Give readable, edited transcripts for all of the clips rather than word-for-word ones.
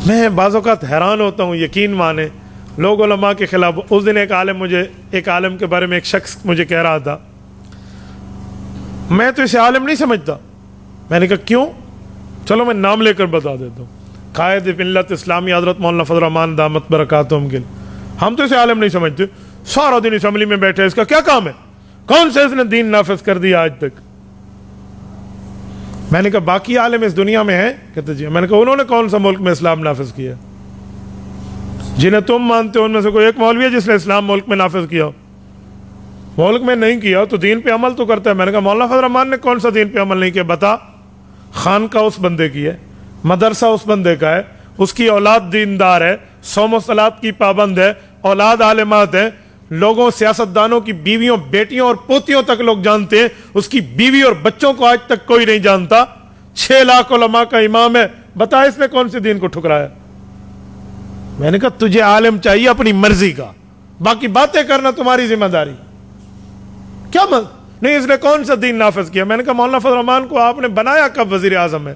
میں بعض اوقات حیران ہوتا ہوں، یقین مانے لوگ علماء کے خلاف. اس دن ایک عالم کے بارے میں ایک شخص مجھے کہہ رہا تھا، میں تو اسے عالم نہیں سمجھتا. میں نے کہا کیوں؟ چلو میں نام لے کر بتا دیتا ہوں. قائد ملت اسلامی حضرت مولانا فضل الرحمان دامت برکاتہم گل. ہم تو اسے عالم نہیں سمجھتے، سارا دن اسمبلی میں بیٹھے، اس کا کیا کام ہے؟ کون سے اس نے دین نافذ کر دیا آج تک؟ میں نے کہا باقی عالم اس دنیا میں ہیں؟ کہتے جی. میں نے کہا انہوں نے کون سا ملک میں اسلام نافذ کیا؟ جنہیں تم مانتے ہو ان میں سے کوئی ایک مولوی ہے جس نے اسلام ملک میں نافذ کیا؟ ملک میں نہیں کیا تو دین پہ عمل تو کرتا ہے. میں نے کہا مولانا فضل الرحمان نے کون سا دین پہ عمل نہیں کیا؟ بتا. خانقاہ اس بندے کی ہے، مدرسہ اس بندے کا ہے، اس کی اولاد دیندار ہے، صوم و صلات کی پابند ہے، اولاد عالمات ہے، لوگوں سیاستدانوں کی بیویوں بیٹیوں اور پوتیوں تک لوگ جانتے ہیں، اس کی بیوی اور بچوں کو آج تک کوئی نہیں جانتا. 6 لاکھ علماء کا امام ہے. بتا اس نے کون سے دین کو ٹھکرایا؟ میں نے کہا تجھے عالم چاہیے اپنی مرضی کا، باقی باتیں کرنا تمہاری ذمہ داری. کیا نہیں اس نے کون سا دین نافذ کیا؟ میں نے کہا مولانا فضل الرحمان کو آپ نے بنایا کب وزیر اعظم ہے؟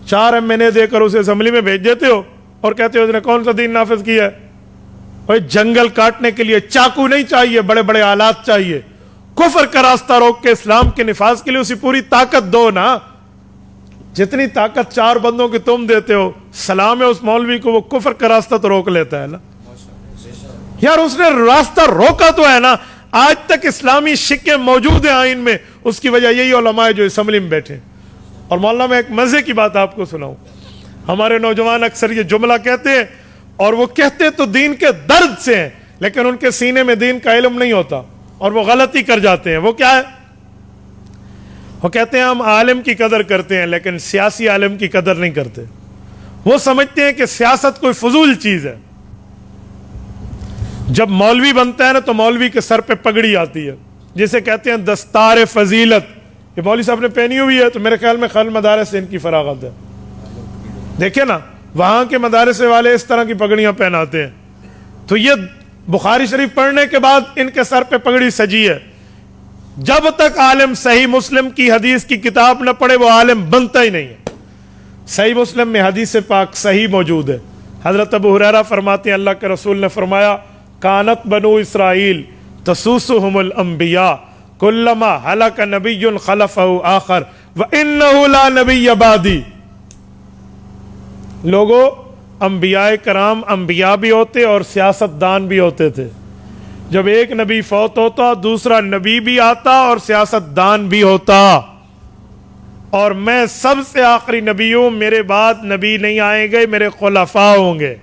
4 MNA دے کر اسے اسمبلی میں بھیج دیتے ہو اور کہتے ہو اس نے کون سا دین نافذ کیا ہے؟ جنگل کاٹنے کے لیے چاقو نہیں چاہیے، بڑے بڑے آلات چاہیے. کفر کا راستہ روک کے اسلام کے نفاذ کے لیے اسی پوری طاقت دو نا، جتنی طاقت 4 بندوں کی تم دیتے ہو. سلام ہے اس مولوی کو، وہ کفر کا راستہ تو روک لیتا ہے نا یار. اس نے راستہ روکا تو ہے نا. آج تک اسلامی شکیں موجود ہیں آئین میں، اس کی وجہ یہی علماء ہے جو اسمبلی میں بیٹھے. اور مولانا میں ایک مزے کی بات آپ کو سناؤں. ہمارے نوجوان اکثر یہ جملہ کہتے ہیں، اور وہ کہتے تو دین کے درد سے ہیں، لیکن ان کے سینے میں دین کا علم نہیں ہوتا اور وہ غلطی کر جاتے ہیں. وہ کیا ہے؟ وہ کہتے ہیں ہم عالم کی قدر کرتے ہیں لیکن سیاسی عالم کی قدر نہیں کرتے. وہ سمجھتے ہیں کہ سیاست کوئی فضول چیز ہے. جب مولوی بنتا ہے نا تو مولوی کے سر پہ پگڑی آتی ہے جسے کہتے ہیں دستار فضیلت. یہ مولوی صاحب نے پہنی ہوئی ہے تو میرے خیال میں خل مدارس سے ان کی فراغت ہے. دیکھیں نا وہاں کے مدارس والے اس طرح کی پگڑیاں پہناتے ہیں. تو یہ بخاری شریف پڑھنے کے بعد ان کے سر پہ پگڑی سجی ہے. جب تک عالم صحیح مسلم کی حدیث کی کتاب نہ پڑھے وہ عالم بنتا ہی نہیں ہے. صحیح مسلم میں حدیث پاک صحیح موجود ہے. حضرت ابو ہریرہ فرماتے ہیں اللہ کے رسول نے فرمایا کانت بنو اسرائیل تسوسهم الانبیاء کلما ہلک نبی خلفہ آخر وانہ لا نبی بعدی. لوگوں انبیاء کرام انبیاء بھی ہوتے اور سیاستدان بھی ہوتے تھے. جب ایک نبی فوت ہوتا دوسرا نبی بھی آتا اور سیاستدان بھی ہوتا. اور میں سب سے آخری نبی ہوں، میرے بعد نبی نہیں آئیں گے، میرے خلفاء ہوں گے.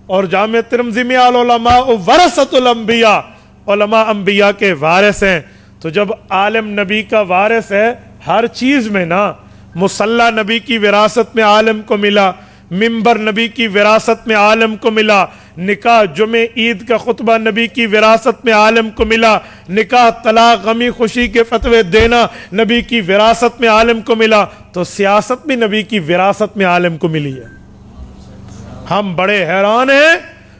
اور جامع ترمذی میں العلماء ورثۃ الانبیاء، علماء انبیاء کے وارث ہیں. تو جب عالم نبی کا وارث ہے ہر چیز میں نا، مصلی نبی کی وراثت میں عالم کو ملا، ممبر نبی کی وراثت میں عالم کو ملا، نکاح جمعہ عید کا خطبہ نبی کی وراثت میں عالم کو ملا، نکاح طلاق غمی خوشی کے فتوے دینا نبی کی وراثت میں عالم کو ملا. تو سیاست بھی نبی کی وراثت میں عالم کو ملی ہے. ہم بڑے حیران ہیں،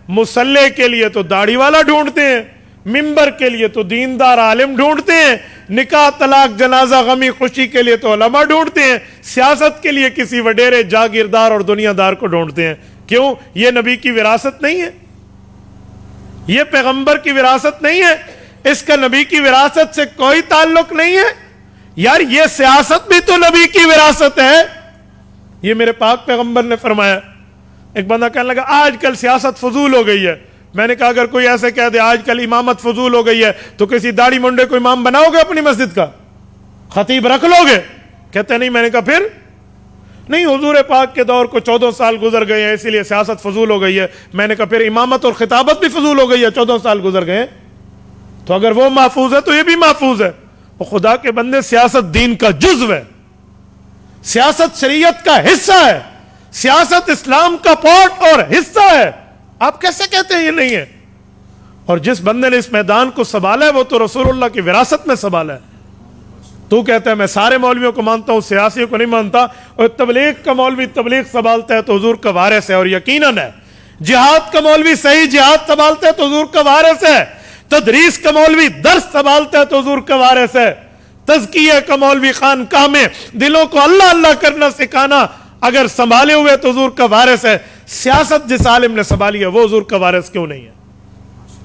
مصلی کے لیے تو داڑھی والا ڈھونڈتے ہیں، ممبر کے لیے تو دیندار عالم ڈھونڈتے ہیں، نکاح طلاق جنازہ غمی خوشی کے لیے تو علماء ڈھونڈتے ہیں، سیاست کے لیے کسی وڈیرے جاگیردار اور دنیا دار کو ڈھونڈتے ہیں. کیوں؟ یہ نبی کی وراثت نہیں ہے، یہ پیغمبر کی وراثت نہیں ہے، اس کا نبی کی وراثت سے کوئی تعلق نہیں ہے. یار یہ سیاست بھی تو نبی کی وراثت ہے. یہ میرے پاک پیغمبر نے فرمایا. ایک بندہ کہنے لگا آج کل سیاست فضول ہو گئی ہے. میں نے کہا اگر کوئی ایسے کہہ دے آج کل امامت فضول ہو گئی ہے تو کسی داڑھی منڈے کو امام بناؤ گے اپنی مسجد کا؟ خطیب رکھ لو گے؟ کہتے نہیں. میں نے کہا پھر نہیں، حضور پاک کے دور کو 14 سال گزر گئے ہیں اسی لیے سیاست فضول ہو گئی ہے. میں نے کہا پھر امامت اور خطابت بھی فضول ہو گئی ہے، 14 سال گزر گئے. تو اگر وہ محفوظ ہے تو یہ بھی محفوظ ہے. وہ خدا کے بندے سیاست دین کا جزو ہے، سیاست شریعت کا حصہ ہے، سیاست اسلام کا پارٹ اور حصہ ہے. آپ کیسے کہتے ہیں یہ نہیں ہے؟ اور جس بندے نے اس میدان کو سنبھالا ہے وہ تو رسول اللہ کی وراثت میں سنبھالا ہے. تو کہتا ہے میں سارے مولویوں کو مانتا ہوں، سیاسیوں کو نہیں مانتا. اور تبلیغ کا مولوی تبلیغ سنبھالتا ہے تو حضور کا وارث ہے. اور یقیناً ہے جہاد کا مولوی صحیح جہاد سنبھالتا ہے تو حضور کا وارث ہے. تدریس کا مولوی درس سنبھالتا ہے تو حضور کا وارث ہے. تزکیہ کا مولوی خانقاہ میں دلوں کو اللہ اللہ کرنا سکھانا اگر سنبھالے ہوئے تو حضور کا وارث ہے، سیاست جس عالم نے سنبھالی ہے وہ حضور کا وارث کیوں نہیں ہے؟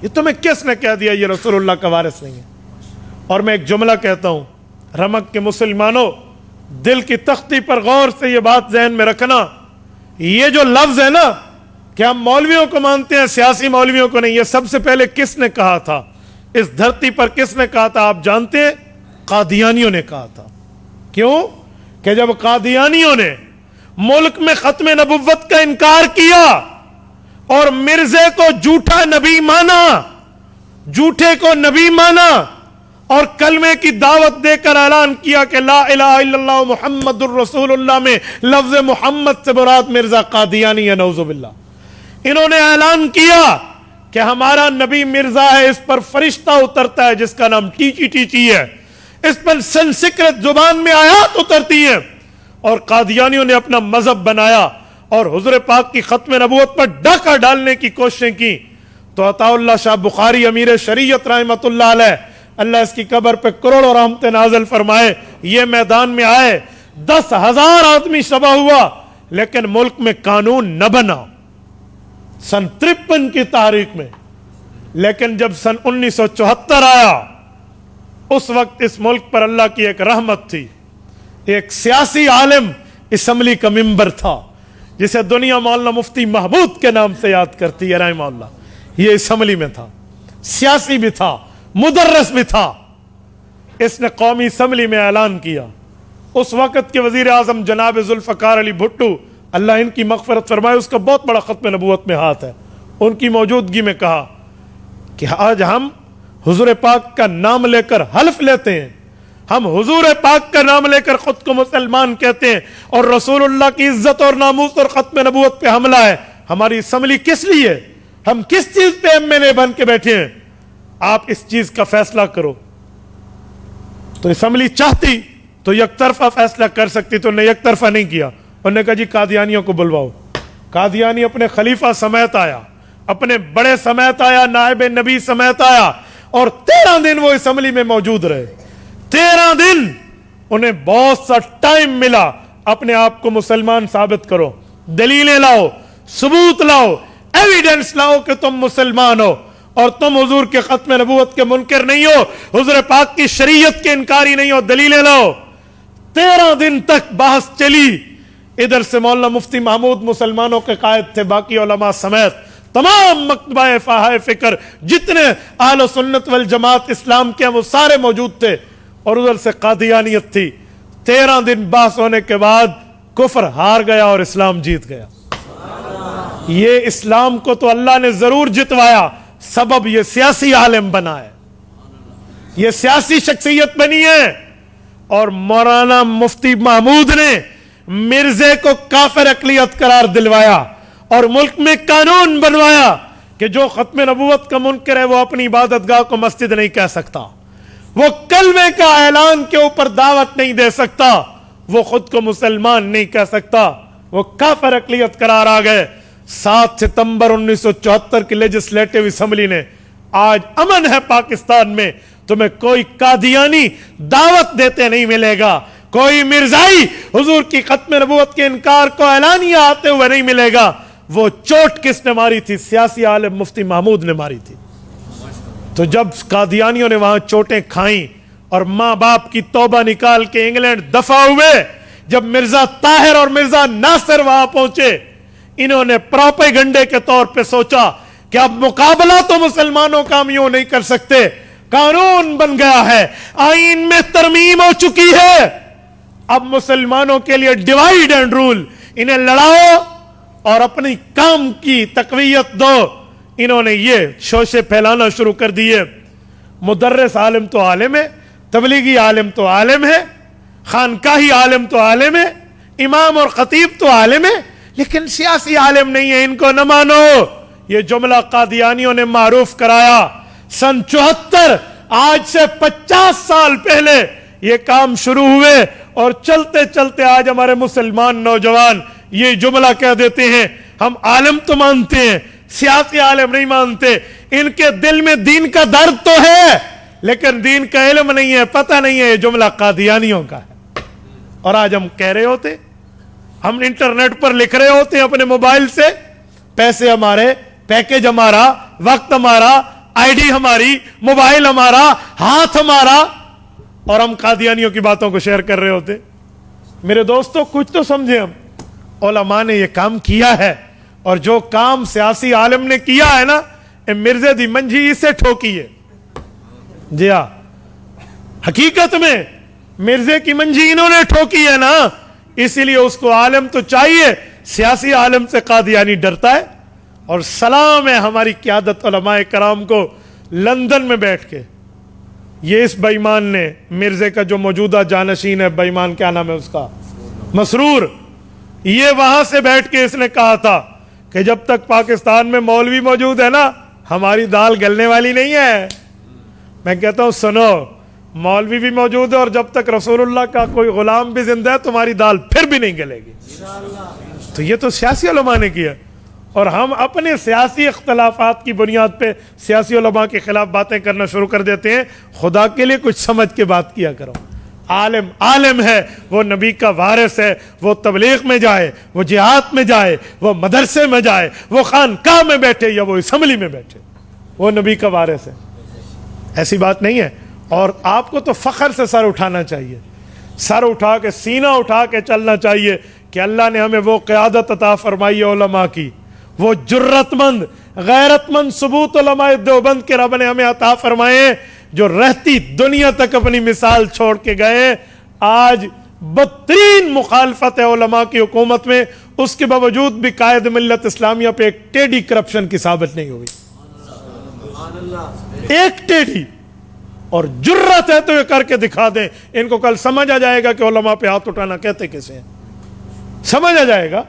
یہ تمہیں کس نے کہہ دیا یہ رسول اللہ کا وارث نہیں ہے؟ اور میں ایک جملہ کہتا ہوں، رمک کے مسلمانوں، دل کی تختی پر غور سے یہ بات ذہن میں رکھنا، یہ جو لفظ ہے نا کہ ہم مولویوں کو مانتے ہیں سیاسی مولویوں کو نہیں، یہ سب سے پہلے کس نے کہا تھا؟ اس دھرتی پر کس نے کہا تھا آپ جانتے ہیں؟ قادیانیوں نے کہا تھا۔ کیوں؟ کہ جب قادیانیوں نے ملک میں ختم نبوت کا انکار کیا اور مرزے کو جھوٹا نبی مانا، جھوٹے کو نبی مانا، اور کلمے کی دعوت دے کر اعلان کیا کہ لا الہ الا اللہ محمد الرسول اللہ میں لفظ محمد سے مراد مرزا قادیانی ہے، نعوذ باللہ۔ انہوں نے اعلان کیا کہ ہمارا نبی مرزا ہے، اس پر فرشتہ اترتا ہے جس کا نام ٹیچی ٹیچی ہے، اس پر سنسکرت زبان میں آیات اترتی ہیں، اور قادیانیوں نے اپنا مذہب بنایا اور حضور پاک کی ختم نبوت پر ڈاکہ ڈالنے کی کوششیں کی۔ تو عطا اللہ شاہ بخاری امیر شریعت رحمۃ اللہ علیہ، اللہ اس کی قبر پہ کروڑوں رحمتیں نازل فرمائے، یہ میدان میں آئے، 10,000 آدمی شبہ ہوا، لیکن ملک میں قانون نہ بنا سن 53 کی تاریخ میں۔ لیکن جب سن 1974 آیا، اس وقت اس ملک پر اللہ کی ایک رحمت تھی، ایک سیاسی عالم اسمبلی کا ممبر تھا جسے دنیا مولانا مفتی محمود کے نام سے یاد کرتی ہے رحمہ اللہ، یہ اسمبلی میں تھا، سیاسی بھی تھا، مدرس بھی تھا۔ اس نے قومی اسمبلی میں اعلان کیا، اس وقت کے وزیر اعظم جناب ذوالفقار علی بھٹو، اللہ ان کی مغفرت فرمائے، اس کا بہت بڑا ختم نبوت میں ہاتھ ہے، ان کی موجودگی میں کہا کہ آج ہم حضور پاک کا نام لے کر حلف لیتے ہیں، ہم حضور پاک کا نام لے کر خود کو مسلمان کہتے ہیں، اور رسول اللہ کی عزت اور ناموس اور ختم نبوت پہ حملہ ہے، ہماری اسمبلی کس لیے؟ ہم کس چیز پہ ایم ایل اے بن کے بیٹھے ہیں؟ آپ اس چیز کا فیصلہ کرو۔ تو اسمبلی چاہتی تو یک طرفہ فیصلہ کر سکتی، تو نے یک طرفہ نہیں کیا، انہوں نے کہا جی قادیانیوں کو بلواؤ۔ قادیانی اپنے خلیفہ سمیت آیا، اپنے بڑے سمیت آیا، نائب نبی سمیت آیا، اور 13 دن وہ اسمبلی میں موجود رہے۔ 13 دن انہیں بہت سا ٹائم ملا، اپنے آپ کو مسلمان ثابت کرو، دلیلیں لاؤ، ثبوت لاؤ، ایویڈنس لاؤ کہ تم مسلمان ہو اور تم حضور کے ختم نبوت کے منکر نہیں ہو، حضور پاک کی شریعت کے انکاری نہیں ہو، دلیلیں لاؤ۔ 13 دن تک بحث چلی۔ ادھر سے مولانا مفتی محمود مسلمانوں کے قائد تھے، باقی علماء سمیت تمام مکتبہ فاہے فکر جتنے اہل سنت والجماعت اسلام کے ہیں وہ سارے موجود تھے، اور ادھر سے قادیانیت تھی۔ 13 دن بحث ہونے کے بعد کفر ہار گیا اور اسلام جیت گیا۔ یہ اسلام کو تو اللہ نے ضرور جتوایا، سبب یہ سیاسی عالم بنا ہے، یہ سیاسی شخصیت بنی ہے، اور مولانا مفتی محمود نے مرزے کو کافر اقلیت قرار دلوایا اور ملک میں قانون بنوایا کہ جو ختم نبوت کا منکر ہے وہ اپنی عبادت گاہ کو مسجد نہیں کہہ سکتا، وہ کلمے کا اعلان کے اوپر دعوت نہیں دے سکتا، وہ خود کو مسلمان نہیں کہہ سکتا، وہ کافر اقلیت قرار آ گئے۔ 7 ستمبر 1974 کی لیجسلیٹو اسمبلی نے، آج امن ہے پاکستان میں، تمہیں کوئی قادیانی دعوت دیتے نہیں ملے گا، کوئی مرزائی حضور کی ختم نبوت کے انکار کو اعلانیہ آتے ہوئے نہیں ملے گا۔ وہ چوٹ کس نے ماری تھی؟ سیاسی عالم مفتی محمود نے ماری تھی۔ تو جب قادیانیوں نے وہاں چوٹیں کھائیں اور ماں باپ کی توبہ نکال کے انگلینڈ دفع ہوئے، جب مرزا طاہر اور مرزا ناصر وہاں پہنچے، انہوں نے پروپیگنڈے کے طور پہ سوچا کہ اب مقابلہ تو مسلمانوں کا ہم یوں نہیں کر سکتے، قانون بن گیا ہے، آئین میں ترمیم ہو چکی ہے، اب مسلمانوں کے لیے ڈیوائیڈ اینڈ رول، انہیں لڑاؤ اور اپنی کام کی تقویت دو۔ انہوں نے یہ شوشے پھیلانا شروع کر دیے۔ مدرس عالم تو عالم ہے، تبلیغی عالم تو عالم ہے، خانقاہی عالم تو عالم ہے، امام اور خطیب تو عالم ہے، لیکن سیاسی عالم نہیں ہے، ان کو نہ مانو۔ یہ جملہ قادیانیوں نے معروف کرایا۔ سن 74، آج سے 50 سال پہلے یہ کام شروع ہوئے، اور چلتے چلتے آج ہمارے مسلمان نوجوان یہ جملہ کہہ دیتے ہیں، ہم عالم تو مانتے ہیں، سیاسی عالم نہیں مانتے۔ ان کے دل میں دین کا درد تو ہے، لیکن دین کا علم نہیں ہے، پتہ نہیں ہے یہ جملہ قادیانیوں کا ہے۔ اور آج ہم کہہ رہے ہوتے ہم انٹرنیٹ پر لکھ رہے ہوتے ہیں اپنے موبائل سے, پیسے ہمارے, پیکج ہمارا, وقت ہمارا, آئی ڈی ہماری, موبائل ہمارا, ہاتھ ہمارا, اور ہم قادیانیوں کی باتوں کو شیئر کر رہے ہوتے. میرے دوستو کچھ تو سمجھیں, ہم علماء نے یہ کام کیا ہے, اور جو کام سیاسی عالم نے کیا ہے نا, مرزے دی منجھی اس سے ٹھوکی ہے. جی ہاں, حقیقت میں مرزے کی منجھی انہوں نے ٹھوکی ہے نا, اسی لیے اس کو عالم تو چاہیے, سیاسی عالم سے قادیانی ڈرتا ہے. اور سلام ہے ہماری قیادت علماء کرام کو لندن میں بیٹھ کے, یہ اس بے ایمان نے, مرزے کا جو موجودہ جانشین ہے, بے ایمان کیا نام ہے اس کا, مسرور, یہ وہاں سے بیٹھ کے اس نے کہا تھا کہ جب تک پاکستان میں مولوی موجود ہے نا, ہماری دال گلنے والی نہیں ہے. میں کہتا ہوں سنو, مولوی بھی موجود ہے, اور جب تک رسول اللہ کا کوئی غلام بھی زندہ ہے تمہاری دال پھر بھی نہیں گلے گی. تو یہ تو سیاسی علماء نے کیا, اور ہم اپنے سیاسی اختلافات کی بنیاد پہ سیاسی علماء کے خلاف باتیں کرنا شروع کر دیتے ہیں. خدا کے لیے کچھ سمجھ کے بات کیا کرو. عالم عالم ہے, وہ نبی کا وارث ہے, وہ تبلیغ میں جائے, وہ جہاد میں جائے, وہ مدرسے میں جائے, وہ خانقاہ میں بیٹھے یا وہ اسمبلی میں بیٹھے, وہ نبی کا وارث ہے. ایسی بات نہیں ہے. اور آپ کو تو فخر سے سر اٹھانا چاہیے, سر اٹھا کے, سینہ اٹھا کے چلنا چاہیے کہ اللہ نے ہمیں وہ قیادت عطا فرمائی ہے علماء کی, وہ جرت مند غیرت مند ثبوت علماء دیوبند کے رب نے ہمیں عطا فرمائے, جو رہتی دنیا تک اپنی مثال چھوڑ کے گئے. آج بدترین مخالفت ہے علماء کی حکومت میں, اس کے باوجود بھی قائد ملت اسلامیہ پہ ایک ٹیڑھی کرپشن کی ثابت نہیں ہوئی, ایک ٹیڑھی. اور جرت ہے تو یہ کر کے دکھا دیں, ان کو کل سمجھ آ جائے گا کہ علماء پہ ہاتھ اٹھانا کہتے کیسے ہیں, سمجھ آ جائے گا.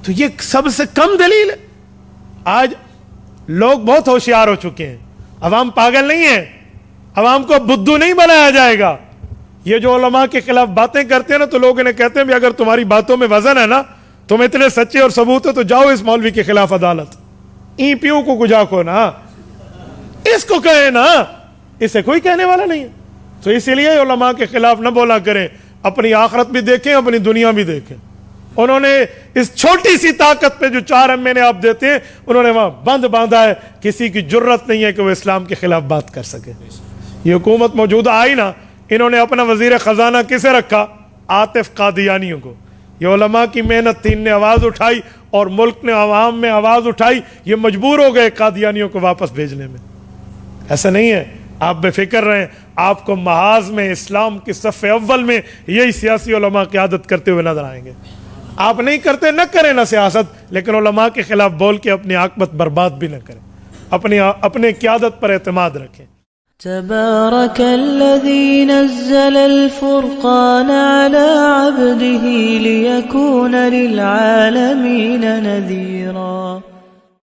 تو یہ سب سے کم دلیل ہے. آج لوگ بہت ہوشیار ہو چکے ہیں, عوام پاگل نہیں ہے, عوام کو بدھو نہیں بنایا جائے گا. یہ جو علماء کے خلاف باتیں کرتے ہیں نا, تو لوگ انہیں کہتے ہیں بھی اگر تمہاری باتوں میں وزن ہے نا, تم اتنے سچے اور ثبوت ہو, تو جاؤ اس مولوی کے خلاف عدالت, ای پیو کو گجا کو نا, اس کو کہے نا, اسے کوئی کہنے والا نہیں ہے. تو اسی لیے علماء کے خلاف نہ بولا کریں, اپنی آخرت بھی دیکھیں, اپنی دنیا بھی دیکھیں. انہوں نے اس چھوٹی سی طاقت پہ جو 4 مہینے آپ دیتے ہیں, انہوں نے وہاں بند باندھا ہے. کسی کی جرت نہیں ہے کہ وہ اسلام کے خلاف بات کر سکے. یہ حکومت موجودہ آئی نا, انہوں نے اپنا وزیر خزانہ کسے رکھا, عاطف قادیانیوں کو. یہ علماء کی محنت تھی, ان نے آواز اٹھائی, اور ملک نے عوام میں آواز اٹھائی, یہ مجبور ہو گئے قادیانیوں کو واپس بھیجنے میں. ایسا نہیں ہے, آپ بے فکر رہیں, آپ کو محاذ میں اسلام کی صف اول میں یہی سیاسی علماء قیادت کرتے ہوئے نظر آئیں گے. آپ نہیں کرتے, نہ کریں نہ سیاست, لیکن علماء کے خلاف بول کے اپنی عاقبت برباد بھی نہ کریں, اپنے قیادت پر اعتماد رکھیں. تبارك الذي نزل الفرقان على عبده ليكون للعالمين نذيرا.